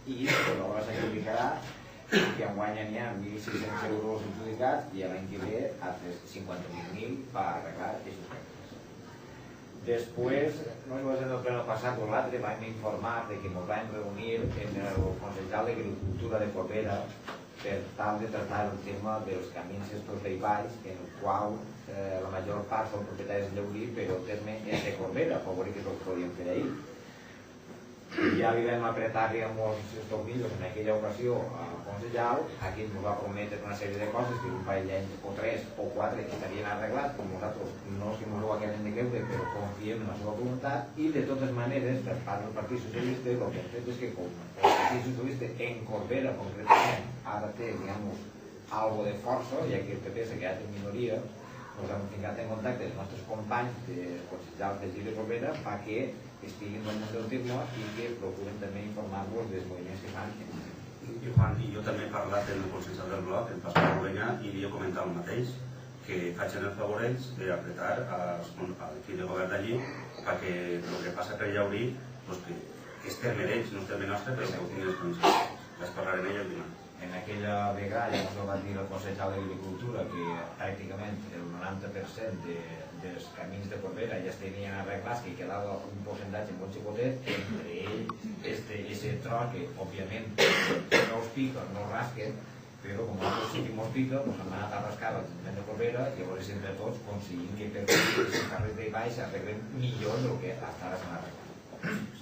i l'obra s'adjudicarà i que enguany n'hi ha 1.600 euros adjudicats i l'any que ve altres 50.000 per arreglar aquests regles. Després, no sé si en el pleno passat o l'altre vam informar que ens vam reunir en el Consell d'Agricultura de Corbera per tal de tractar el tema dels camins estos veïbals en el qual la major part són propietaris de Llaurí, però el terme és de Corbera, per veure què es podien fer ahir. Ja li vam apretar-li amb molts tornillos en aquella ocasió al consellal, aquí ens va prometre una sèrie de coses que un parell d'anys o 3 o 4 estarien arreglats, com nosaltres no si ens ho acabem de creure, però confiem en la seva voluntat, i de totes maneres, per part del Partit Socialista, el que hem fet és que com el Partit Socialista en Corbera concretament ara té, diguem-nos, algo de força, ja que el PP s'ha quedat en minoria, ens hem ficat en contacte amb els nostres companys de consellals de Gil de Corbera perquè estiguin al món del terme i que procuren també informar-vos dels moviments que fan. Joan, i jo també he parlat amb el consellal del bloc, el Pasqual Rovella, i li he comentat el mateix, que facin el favor ells d'apretar al equip de govern d'allí perquè el que passa per Llaurí que és terme d'ells, no és terme nostre, però que ho tinguin les condicions. Les parlarem ell el dimarts. En aquella vegada ja ens va dir el Consell d'Agricultura que pràcticament el 90% dels camins de Corbera ja es tenien arreglats, que quedava un percentatge molt xicotet, entre ells aquest tro que òbviament no us pica, no us rasquen, però com nosaltres sí que mos pica, ens hem anat a rascar l'Ajuntament de Corbera i llavors entre tots aconseguim que per els carrers de baix s'arreglen millor del que fins ara s'han arreglat.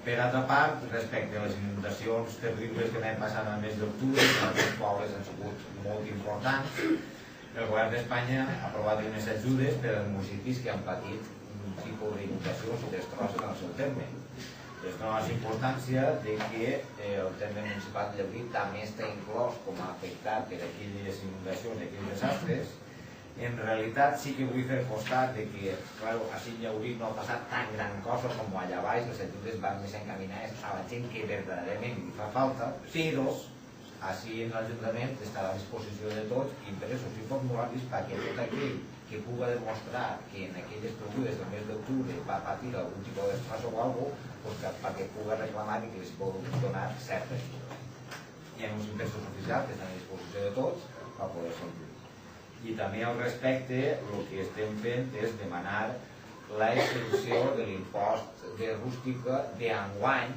Per altra part, respecte a les inundacions terribles que anem passant al mes d'octubre, que en alguns pobles han sigut molt importants, el govern d'Espanya ha aprovat unes ajudes per als municipis que han patit un tipus d'inundacions i destrosses en el seu terme. Es dona la importància de que el terme municipal de Llaurí també està inclòs com a afectat per aquelles inundacions i aquells desastres. En realitat sí que vull fer costat de que, clar, així a Llaurí no ha passat tan gran cosa com allà baix, les ajudes van més encaminades a la gent que verdaderament li fa falta, però així en l'Ajuntament està a la disposició de tots impresos i formularis perquè tot aquell que pugui demostrar que en aquelles plogudes del mes d'octubre va patir algun tipus de destrosso o alguna cosa, perquè pugui reclamar i que els pugui donar certa ajuda. Hi ha uns impresos oficials que estan a disposició de tots per poder sortir. I també al respecte el que estem fent és demanar l'extensió de l'impost de rústica d'enguany,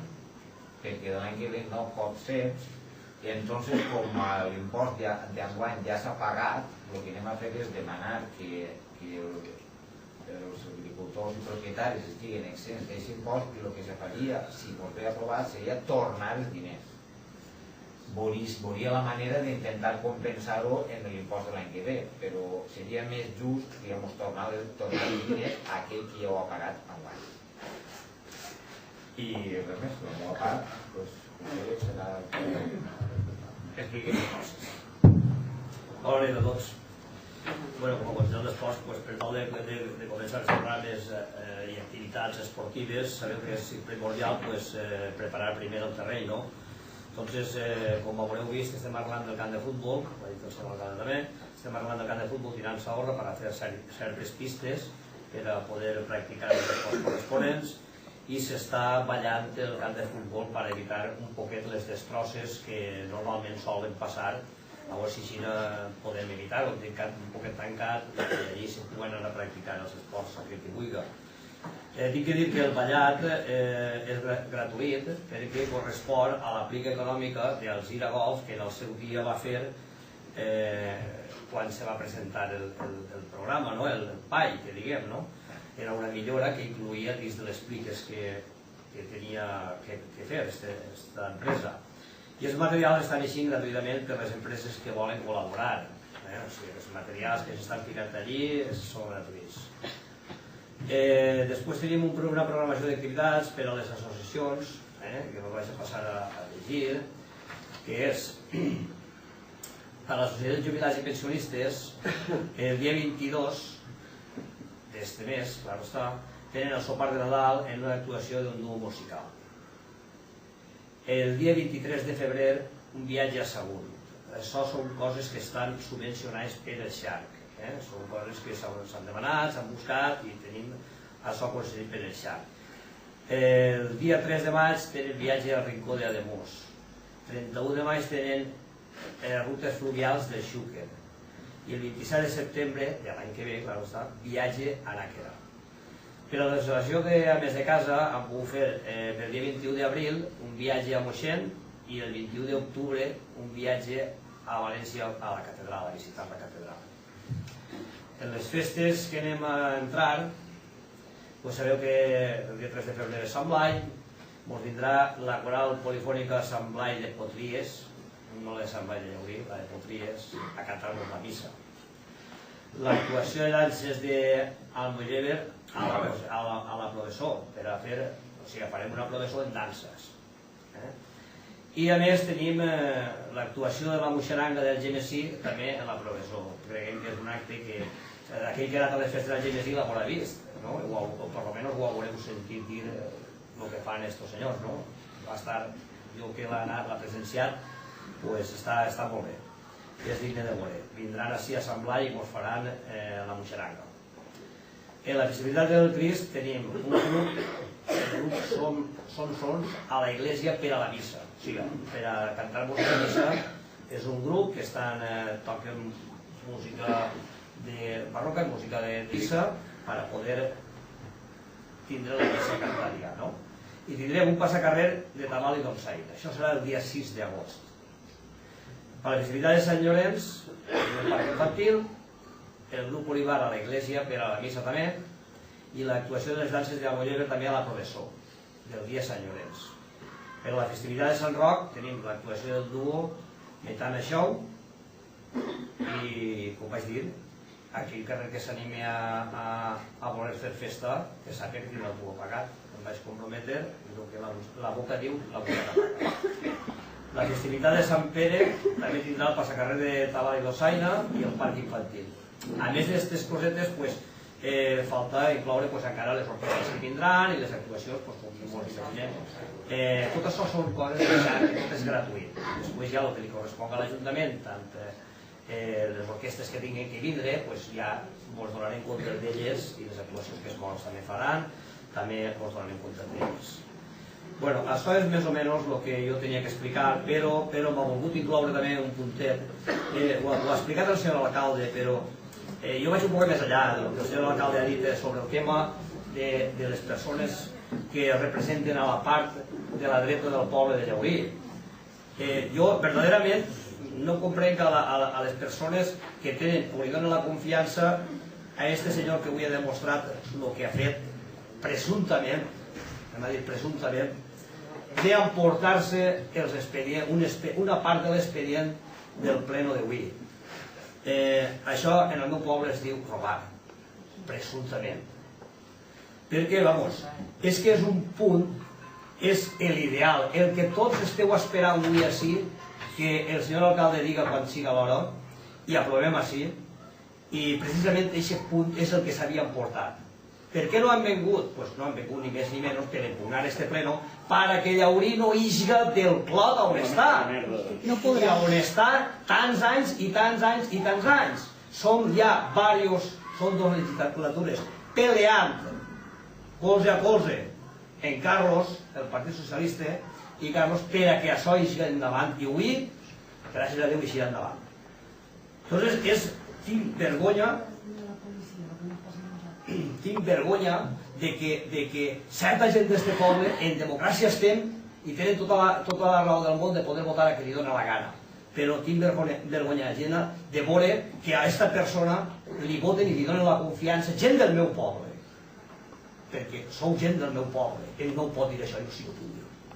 perquè l'any que ve no pot ser, i entonces com l'impost d'enguany ja s'ha pagat, el que anem a fer és demanar que els agricultors i propietaris estiguin exempts d'aquest impost i el que se faria, si no ve aprovat, seria tornar els diners. Veuria la manera d'intentar compensar-ho en l'impost de l'any que ve, però seria més just tornar els diners a aquell que ja ho ha pagat enguany. I res més, la meva part, doncs, serà que expliqui coses. Bona nit a tots. Com a consellera d'Esports, per tal de començar els programes i activitats esportives, sabeu que és primordial preparar primer el terreny, no? Entonces, com haureu vist, estem arreglant el camp de futbol, ho ha dit el senyor alcalde també, estem arreglant el camp de futbol tirant sorra per a fer certes pistes per a poder practicar els esports corresponents i s'està ballant el camp de futbol per evitar un poquet les destrosses que normalment solen passar, a veure si així podem evitar-ho, un poquet tancat i allí se puguen anar a practicar els esports aquell que vulgui. Tinc que dir que el ballat és gratuït perquè correspon a l'aplica econòmica d'Alzira Golf que en el seu dia va fer quan se va presentar el programa, el PAI, que diguem, era una millora que incluïa dins de les pliques que tenia que fer aquesta empresa. I els materials estan així gratuïtament per les empreses que volen col·laborar. O sigui, els materials que s'estan ficant allí són gratuïts. Després tenim una programació d'activitats per a les associacions, que us vaig a passar a llegir, que és per a les societats jubilats i pensionistes, el dia 22 d'este mes, clar està, tenen el sopar de Nadal en una actuació d'un duo musical. El dia 23 de febrer, un viatge a Sagunt. Això són coses que estan subvencionades per el Xarc. Són coses que s'han demanat, s'han buscat i tenim això concedit per el Xarc. El dia 3 de maig tenen viatge al Rincó de Ademús. 31 de maig tenen rutes fluvials de Xúquer. I el 27 de setembre de l'any que ve, clar està, viatge a Nàquera. Per a la legislació que a més de casa han pogut fer el dia 21 d'abril un viatge a Moixent i el 21 d'octubre un viatge a València a la catedral, a visitar la catedral. En les festes que anem a entrar, sabeu que el dia 3 de febrer és Sant Blai, ens vindrà la coral polifònica Sant Blai de Potries, no la de Sant Blai de Llaurí, la de Potries, a cantar-nos la missa. L'actuació de danses d'Almogever a la Provessó, per a fer, o sigui, farem una Provessó en danses. I a més tenim l'actuació de la Moixeranga del Gemesí també en la Provessó. Creiem que és un acte que aquell que ha anat a les festes del Gemesí l'haurà vist, o per almenys ho haurem sentit dir el que fan estos senyors. Va estar, jo que l'ha presenciat, està molt bé, és digne de veure. Vindran així a Sant Blai i ens faran la Moixeranga. En la festivitat del Crist tenim un grup, són sons a la iglesia per a la missa, o sigui, per a cantar-nos la missa. És un grup que toquen música barroca i música de missa per a poder tindre la missa cantada, no? I tindrem un passacarrer de tabal i dolçaina. Això serà el dia 6 d'agost. Per la festivitat de Sant Llorenç, el parc infantil, el grup Olivar a la iglesia per a la missa també, i l'actuació de les danses d'Almogever també a la Provessó, del dia Sant Llorenç. Per la festivitat de Sant Roc tenim l'actuació del duo Metana Show i, com vaig dir, aquell carrer que s'animi a voler fer festa, que sàpiga que tindrà el duo pagat. Em vaig comprometer, i el que la boca diu, la boca pagat. La festivitat de Sant Pere també tindrà el passacarrer de tabal i dolçaina i el parc infantil. A més d'aquestes cosetes, falta incloure encara les orquestres que vindran i les actuacions, com molts imaginem. Tot això són coses que tot és gratuït. Després ja el que li correspon a l'Ajuntament, tant les orquestres que tinguin que vindre, ja ens donarem compte d'elles i les actuacions que es volen també faran, també ens donarem compte d'elles. Bueno, això és més o menys el que jo tenia que explicar, però m'ha volgut incloure també un puntet. Ho ha explicat el senyor alcalde, però jo vaig un poc més enllà del que el senyor alcalde ha dit sobre el tema de les persones que representen a la part de la dreta del poble de Llaurí. Jo, verdaderament, no comprenc a les persones que tenen o li donen la confiança a aquest senyor que avui ha demostrat el que ha fet presumptament, hem dit presumptament, d'emportar-se una part de l'expedient del pleno d'avui. Això en el meu poble es diu robar, presumptament. Perquè, vamos, és que és un punt, és l'ideal, el que tots esteu esperant avui així, que el senyor alcalde diga quan siga l'hora i aprovem així, i precisament aquest punt és el que s'havien portat. Per què no han vengut? Doncs no han vengut ni més ni menys per impugnar este pleno perquè Llaurí no isga del clot on està. I on està tants anys i tants anys i tants anys. Som ja són dues legislatures peleant colze a colze en Carlos, el Partit Socialista, i Carlos per a que això isga endavant. I avui, gràcies a Déu, eixirà endavant. Llavors, tinc vergonya de que certa gent d'este poble, en democràcia estem i tenen tota la raó del món de poder votar a qui li dóna la gana. Però tinc vergonya agena de veure que a aquesta persona li voten i li donen la confiança gent del meu poble. Perquè sou gent del meu poble. Ell no ho pot dir això, jo sí que ho puc dir.